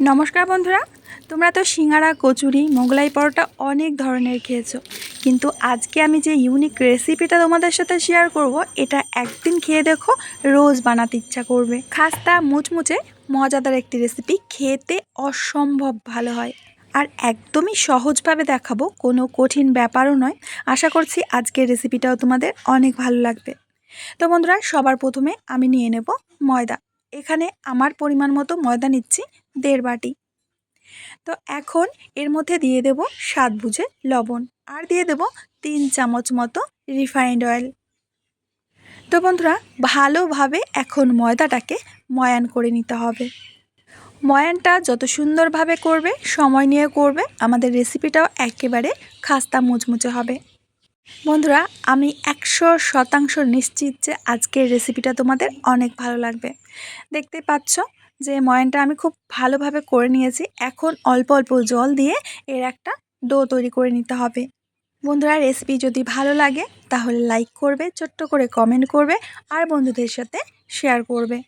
নমস্কার বন্ধুরা, তোমরা তো সিঙ্গারা, কচুরি, মোগলাই পরোটা অনেক ধরনের খেয়েছো, কিন্তু আজকে আমি যে ইউনিক রেসিপিটা তোমাদের সাথে শেয়ার করব, এটা একদিন খেয়ে দেখো রোজ বানাতে ইচ্ছা করবে। খাস্তা মুচমুচে মজাদার একটি রেসিপি, খেতে অসম্ভব ভালো হয় আর একদমই সহজভাবে দেখাবো, কোনো কঠিন ব্যাপারও নয়। আশা করছি আজকের রেসিপিটাও তোমাদের অনেক ভালো লাগবে। তো বন্ধুরা, সবার প্রথমে আমি নিয়ে নেব ময়দা। এখানে আমার পরিমাণ মতো ময়দা নিচ্ছি 1.5 বাটি। তো এখন এর মধ্যে দিয়ে দেব স্বাদ বুঝে লবণ আর দিয়ে দেব 3 চামচ মতো রিফাইন্ড অয়েল। তো বন্ধুরা, ভালোভাবে এখন ময়দাটাকে ময়ান করে নিতে হবে। ময়ানটা যত সুন্দরভাবে করবে, সময় নিয়ে করবে, আমাদের রেসিপিটাও একেবারে খাস্তা মুচমুচে হবে। বন্ধুরা, আমি 100% নিশ্চিত যে আজকের রেসিপিটা তোমাদের অনেক ভালো লাগবে। দেখতে পাচ্ছ যে ময়ানটা আমি খুব ভালোভাবে করে নিয়েছি। এখন অল্প অল্প জল দিয়ে এর একটা ডো তৈরি করে নিতে হবে। বন্ধুরা, রেসিপি যদি ভালো লাগে তাহলে লাইক করবে, ছোট্ট করে কমেন্ট করবে আর বন্ধুদের সাথে শেয়ার করবে।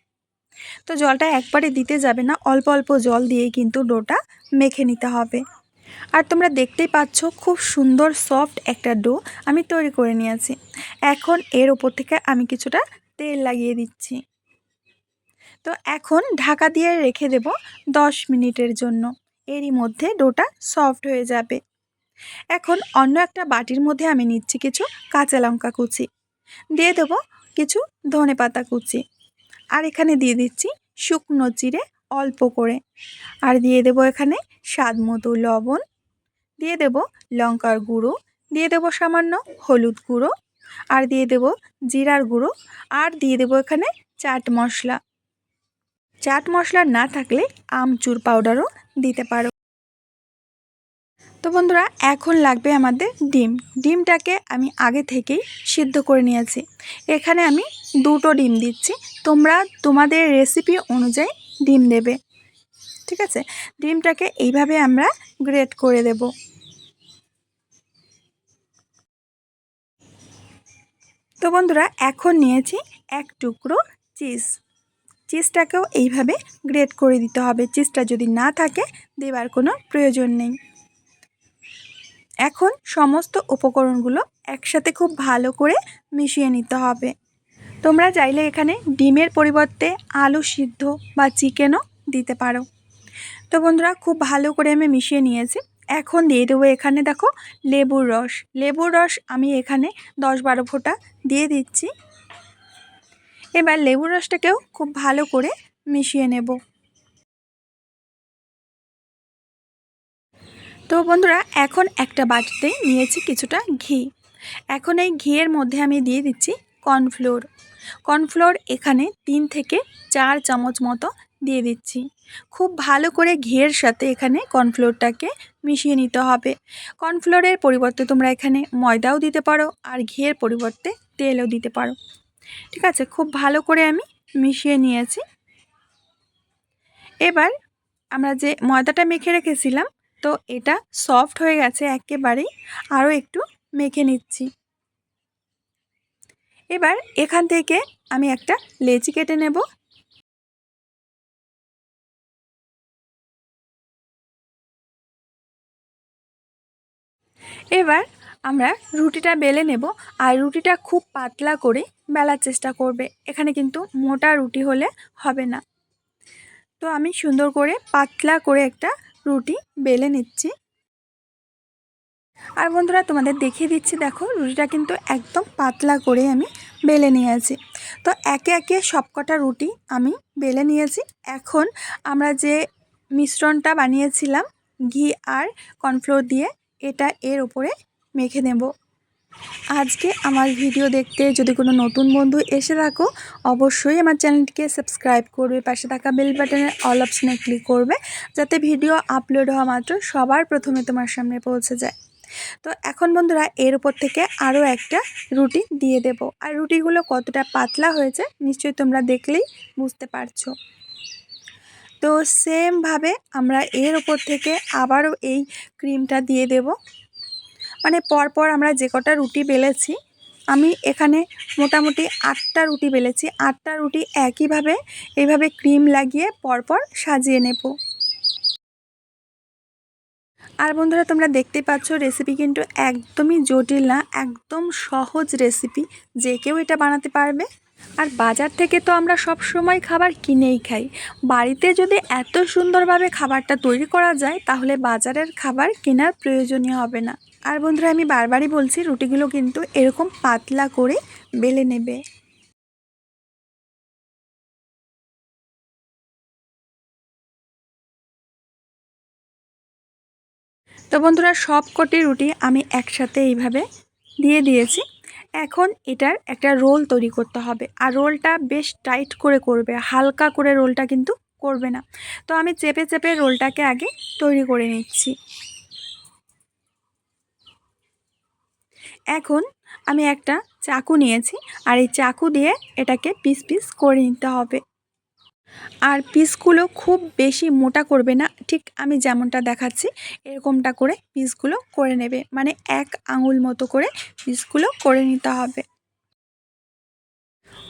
তো জলটা একবারে দিতে যাবে না, অল্প অল্প জল দিয়েই কিন্তু ডোটা মেখে নিতে হবে। আর তোমরা দেখতেই পাচ্ছ খুব সুন্দর সফট একটা ডো আমি তৈরি করে নিয়েছি। এখন এর ওপর থেকে আমি কিছুটা তেল লাগিয়ে দিচ্ছি। তো এখন ঢাকা দিয়ে রেখে দেব 10 মিনিটের জন্য। এরই মধ্যে ডোটা সফট হয়ে যাবে। এখন অন্য একটা বাটির মধ্যে আমি নিচ্ছি কিছু কাঁচা লঙ্কা কুচি, দিয়ে দেব কিছু ধনেপাতা কুচি, আর এখানে দিয়ে দিচ্ছি শুকনো জিরে অল্প করে, আর দিয়ে দেব এখানে স্বাদ মতো লবণ, দিয়ে দেব লঙ্কার গুঁড়ো, দিয়ে দেব সামান্য হলুদ গুঁড়ো, আর দিয়ে দেব জিরার গুঁড়ো, আর দিয়ে দেব এখানে চাট মশলা। চাট মশলা না থাকলে আমচুর পাউডারও দিতে পারো। তো বন্ধুরা, এখন লাগবে আমাদের ডিমটাকে আমি আগে থেকেই সিদ্ধ করে নিয়েছি। এখানে আমি 2টো ডিম দিচ্ছি, তোমরা তোমাদের রেসিপি অনুযায়ী ডিম দেবে, ঠিক আছে। ডিমটাকে এইভাবে আমরা গ্রেট করে দেব। তো বন্ধুরা, এখন নিয়েছি 1 টুকরো চিজটাকেও এইভাবে গ্রেট করে দিতে হবে। চিজটা যদি না থাকে দেবার কোনো প্রয়োজন নেই। এখন সমস্ত উপকরণগুলো একসাথে খুব ভালো করে মিশিয়ে নিতে হবে। তোমরা চাইলে এখানে ডিমের পরিবর্তে আলু সিদ্ধ বা চিকেনও দিতে পারো। তো বন্ধুরা, খুব ভালো করে আমি মিশিয়ে নিয়েছি। এখন দিয়ে দেবো এখানে দেখো লেবুর রস আমি এখানে 10-12 ফোঁটা দিয়ে দিচ্ছি। এবার লেবুর রসটাকেও খুব ভালো করে মিশিয়ে নেব। তো বন্ধুরা, এখন একটা বাটিতে নিয়েছি কিছুটা ঘি। এখন এই ঘিয়ের মধ্যে আমি দিয়ে দিচ্ছি কর্নফ্লোর এখানে 3 থেকে 4 চামচ মতো দিয়ে দিচ্ছি। খুব ভালো করে ঘিয়ের সাথে এখানে কর্নফ্লোরটাকে মিশিয়ে নিতে হবে। কর্নফ্লোরের পরিবর্তে তোমরা এখানে ময়দাও দিতে পারো, আর ঘিয়ের পরিবর্তে তেলও দিতে পারো, ঠিক আছে। খুব ভালো করে আমি মিশিয়ে নিয়েছি। এবার আমরা যে ময়দাটা মেখে রেখেছিলাম, তো এটা সফট হয়ে গেছে একেবারেই, আরও একটু মেখে নিচ্ছি। এবার এখান থেকে আমি একটা লেচি কেটে নেব। এবার আমরা রুটিটা বেলে নেব, আর রুটিটা খুব পাতলা করে বেলার চেষ্টা করবে। এখানে কিন্তু মোটা রুটি হলে হবে না। তো আমি সুন্দর করে পাতলা করে একটা রুটি বেলে নিচ্ছি। আর বন্ধুরা, তোমাদের দেখিয়ে দিচ্ছি, দেখো রুটিটা কিন্তু একদম পাতলা করে আমি বেলে নিয়েছি। তো একে একে সবকটা রুটি আমি বেলে নিয়েছি। এখন আমরা যে মিশ্রণটা বানিয়েছিলাম ঘি আর কর্নফ্লোর দিয়ে, এটা এর উপরে মেখে নেব। আজকে আমার ভিডিও দেখতে যদি কোনো নতুন বন্ধু এসে থাকো, অবশ্যই আমার চ্যানেলটিকে সাবস্ক্রাইব করবে, পাশে থাকা বেল বাটনের অল অপশনে ক্লিক করবে, যাতে ভিডিও আপলোড হওয়া মাত্র সবার প্রথমে তোমার সামনে পৌঁছে যায়। তো এখন বন্ধুরা, এর উপর থেকে আরও একটা রুটি দিয়ে দেব। আর রুটিগুলো কতটা পাতলা হয়েছে নিশ্চয়ই তোমরা দেখলেই বুঝতে পারছো। তো সেমভাবে আমরা এর উপর থেকে আবারও এই ক্রিমটা দিয়ে দেব। মানে পরপর আমরা যে কটা রুটি বেলেছি, আমি এখানে মোটামুটি 8টা রুটি বেলেছি। 8টা রুটি একইভাবে এইভাবে ক্রিম লাগিয়ে পরপর সাজিয়ে নেব। আর বন্ধুরা তোমরা দেখতে পাচ্ছ রেসিপি কিন্তু একদমই জটিল না, একদম সহজ রেসিপি, যে কেউ এটা বানাতে পারবে। আর বাজার থেকে তো আমরা সব সময় খাবার কিনেই খাই, বাড়িতে যদি এত সুন্দরভাবে খাবারটা তৈরি করা যায় তাহলে বাজারের খাবার কেনার প্রয়োজনই হবে না। আর বন্ধুরা আমি বারবারই বলছি, রুটিগুলো কিন্তু এরকম পাতলা করে বেলে নেবে। তো বন্ধুরা সব কটি রুটি আমি একসাথে এইভাবে দিয়ে দিয়েছি। এখন এটার একটা রোল তৈরি করতে হবে, আর রোলটা বেশ টাইট করে করবে, হালকা করে রোলটা কিন্তু করবে না। তো আমি চেপে চেপে রোলটাকে আগে তৈরি করে নিচ্ছি। এখন আমি একটা চাকু নিয়েছি, আর এই চাকু দিয়ে এটাকে পিস পিস করে নিতে হবে। আর পিসগুলো খুব বেশি মোটা করবে না, ঠিক আমি যেমনটা দেখাচ্ছি এরকমটা করে পিসগুলো করে নেবে, মানে 1 আঙুল মতো করে পিসগুলো করে নিতে হবে।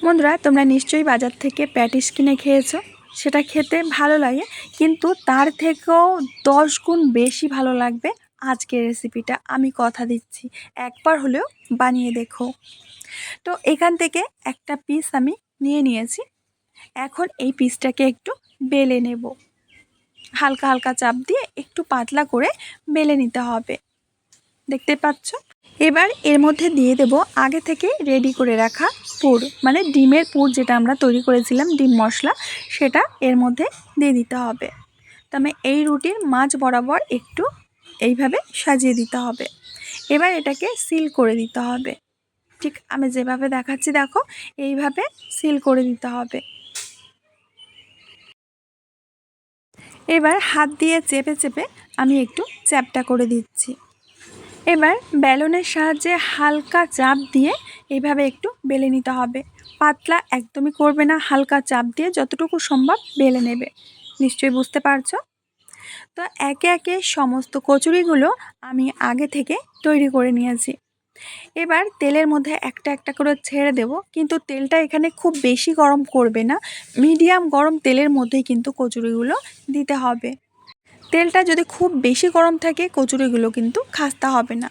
বন্ধুরা তোমরা নিশ্চয়ই বাজার থেকে প্যাটিস কিনে খেয়েছো, সেটা খেতে ভালো লাগে, কিন্তু তার থেকেও 10 গুণ বেশি ভালো লাগবে আজকের রেসিপিটা, আমি কথা দিচ্ছি, একবার হলেও বানিয়ে দেখো। তো এখান থেকে একটা পিস আমি নিয়ে নিয়েছি। এখন এই পিসটাকে একটু বেলে নেব, হালকা হালকা চাপ দিয়ে একটু পাতলা করে বেলে নিতে হবে, দেখতে পাচ্ছ। এবার এর মধ্যে দিয়ে দেব আগে থেকে রেডি করে রাখা পুর, মানে ডিমের পুর যেটা আমরা তৈরি করেছিলাম, ডিম মশলা, সেটা এর মধ্যে দিয়ে দিতে হবে। তবে এই রুটির মাঝ বরাবর একটু এইভাবে সাজিয়ে দিতে হবে। এবার এটাকে সিল করে দিতে হবে, ঠিক আমি যেভাবে দেখাচ্ছি দেখো, এইভাবে সিল করে দিতে হবে। এবার হাত দিয়ে চেপে চেপে আমি একটু চ্যাপটা করে দিচ্ছি। এবার বেলনের সাহায্যে হালকা চাপ দিয়ে এইভাবে একটু বেলে নিতে হবে, পাতলা একদমই করবে না, হালকা চাপ দিয়ে যতটুকু সম্ভব বেলে নেবে। নিশ্চয়ই বুঝতে পারছো। তো একে একে সমস্ত কচুরিগুলো আমি আগে থেকে তৈরি করে নিয়েছি। এবার তেলের মধ্যে একটা একটা করে ছেড়ে দেব, কিন্তু তেলটা এখানে খুব বেশি গরম করবে না, মিডিয়াম গরম তেলের মধ্যেই কিন্তু কচুরিগুলো দিতে হবে। তেলটা যদি খুব বেশি গরম থাকে কচুরিগুলো কিন্তু খাস্তা হবে না।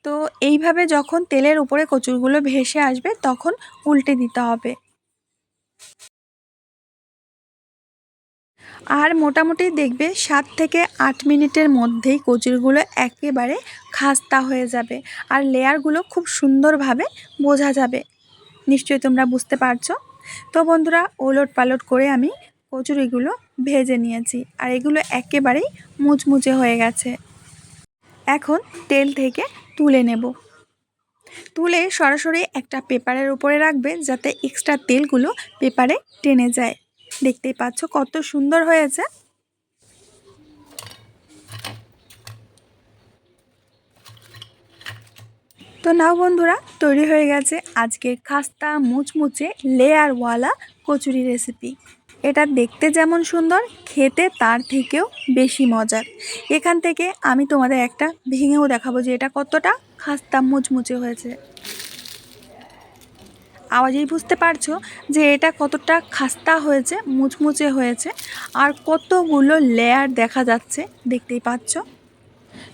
তো এইভাবে যখন তেলের উপরে কচুরিগুলো ভেসে আসবে তখন উল্টে দিতে হবে। আর মোটামুটি দেখবে 7 থেকে 8 মিনিটের মধ্যেই কচুরিগুলো একেবারে খাস্তা হয়ে যাবে, আর লেয়ারগুলো খুব সুন্দরভাবে বোঝা যাবে। নিশ্চয়ই তোমরা বুঝতে পারছো। তো বন্ধুরা ওলট পালট করে আমি কচুরিগুলো ভেজে নিয়েছি, আর এগুলো একেবারেই মুচমুচে হয়ে গেছে। এখন তেল থেকে তুলে নেব, তুলে সরাসরি একটা পেপারের উপরে রাখবে যাতে এক্সট্রা তেলগুলো পেপারে টেনে যায়। দেখতেই পাচ্ছ কত সুন্দর হয়েছে। তো নাও বন্ধুরা, তৈরি হয়ে গেছে আজকের খাস্তা মুচমুচে লেয়ারওয়ালা কচুরি রেসিপি। এটা দেখতে যেমন সুন্দর, খেতে তার থেকেও বেশি মজার। এখান থেকে আমি তোমাদের একটা ভেঙেও দেখাবো যে এটা কতটা খাস্তা মুচমুচে হয়েছে। আওয়াজেই বুঝতে পারছো যে এটা কতটা খাস্তা হয়েছে, মুচমুচে হয়েছে, আর কতগুলো লেয়ার দেখা যাচ্ছে, দেখতেই পাচ্ছ।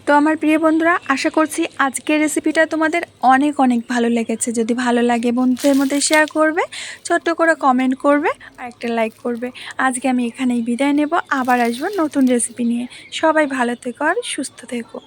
তো আমার প্রিয় বন্ধুরা, আশা করছি আজকের রেসিপিটা তোমাদের অনেক অনেক ভালো লেগেছে। যদি ভালো লাগে বন্ধুদের মধ্যে শেয়ার করবে, ছোট্ট করে কমেন্ট করবে, আর একটা লাইক করবে। আজকে আমি এখানেই বিদায় নেব, আবার আসবো নতুন রেসিপি নিয়ে। সবাই ভালো থেকো আর সুস্থ থেকো।